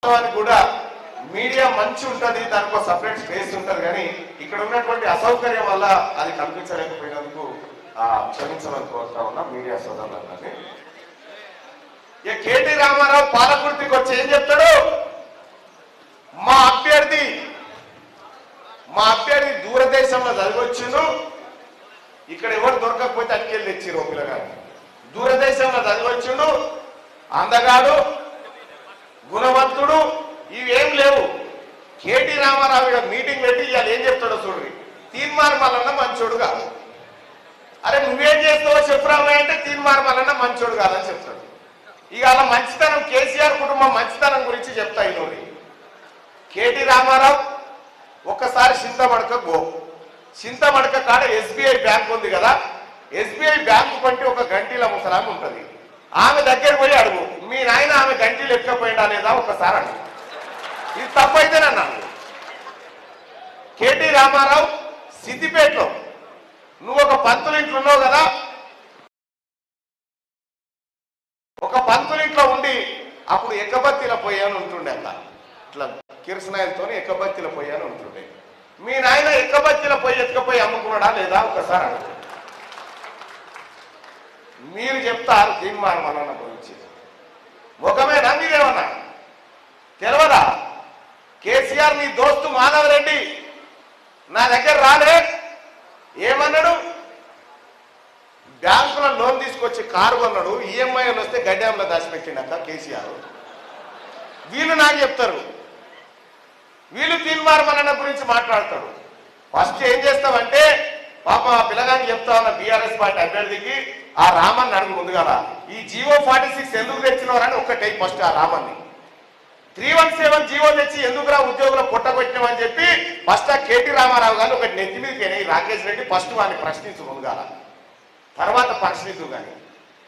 కూడా మీడియా మంచి ఉంటుంది, దానికి ఒక సపరేట్ స్పేస్ ఉంటుంది. కానీ ఇక్కడ ఉన్నటువంటి అసౌకర్యం వల్ల అది కల్పించలేకపోయినందుకు క్షమించమని కోరుతా ఉన్నా మీడియా సోదరులందరినీ. ఇక కేటీ రామారావు పాలకుర్తికి వచ్చి ఏం చెప్తాడు, మా అభ్యర్థి దూరదేశంలో చదివచ్చును, ఇక్కడ ఎవరు దొరకకపోతే అటుకెళ్ళి తెచ్చిరు పిల్లగాడు. దూరదేశంలో చదివచ్చును, అందగాడు, గుణవంతుడు, ఇవేం లేవు. కేటీ రామారావు మీటింగ్ పెట్టి ఇవాళ ఏం చెప్తాడో చూడండి. తీన్మార్ మల్లన్న మంచోడు కాదు. అరే నువ్వేం చేస్తావో చెప్పురామయ్య అంటే తీన్మార్ మల్లన్న మంచోడు కాదని చెప్తాడు. ఇక అలా మంచితనం, కేసీఆర్ కుటుంబం మంచితనం గురించి చెప్తా ఇన్నోడి. కేటీ రామారావు ఒక్కసారి చింతమడక కాడ ఎస్బీఐ బ్యాంక్ ఉంది కదా, ఎస్బీఐ బ్యాంకు పంటి ఒక గంటీల ముసలామి ఉంటుంది. ఆమె దగ్గర పోయి అడుగు, మీ నాయన ఆమె గంటీలు ఎక్కకపోయిందా లేదా ఒక్కసారి అడుగు. ఇది తప్పైతేనన్నాను. కేటీ రామారావు సిద్దిపేటలో నువ్వు ఒక పంతులింట్లో ఉన్నావు కదా, ఒక పంతులింట్లో ఉండి అప్పుడు ఎక్కబత్తిలో పోయాను ఉంటుండే. అట్లా ఇట్లా కిరసనాయలతో ఎక్కబత్తిలో పోయాను ఉంటుండే. మీ నాయన ఎక్కబత్తిలో పోయి ఎత్తుకపోయి అమ్ముకున్నాడా లేదా ఒకసారి అడుగు. మీరు చెప్తారు తీన్మార్ మల్లన్న గురించి. ముఖమేనా మీరేమన్నా తెలవదా? కేసీఆర్ నీ దోస్తు మాధవ్ రెడ్డి నా దగ్గర రాలే, ఏమన్నాడు, బ్యాంకులో లోన్ తీసుకొచ్చి కారు కొన్నాడు, ఈఎంఐలు వస్తే గడ్డాంలో దాచిపెట్టిండక్క కేసీఆర్. వీళ్ళు నాకు చెప్తారు, వీళ్ళు తీన్మార్ మల్లన్న గురించి మాట్లాడతాడు. ఫస్ట్ ఏం చేస్తామంటే పాప ఆ పిల్లగాని చెప్తా ఉన్న బీఆర్ఎస్ పార్టీ అభ్యర్థికి ఆ రామన్ అడుగు ముందుగా ఈ జీవో 46 ఎందుకు తెచ్చినవారని ఒక్కటే. ఫస్ట్ ఆ రామన్ని 317 జీవో తెచ్చి ఎందుకురా ఉద్యోగులు పుట్టగొట్టినామని చెప్పి ఫస్ట్ ఆ కేటీ రామారావు గారిని ఒకటి నెత్తి మీదకి రాకేష్ రెడ్డి ఫస్ట్ వాడిని ప్రశ్నించు ముందుగా, తర్వాత ప్రశ్నించు కానీ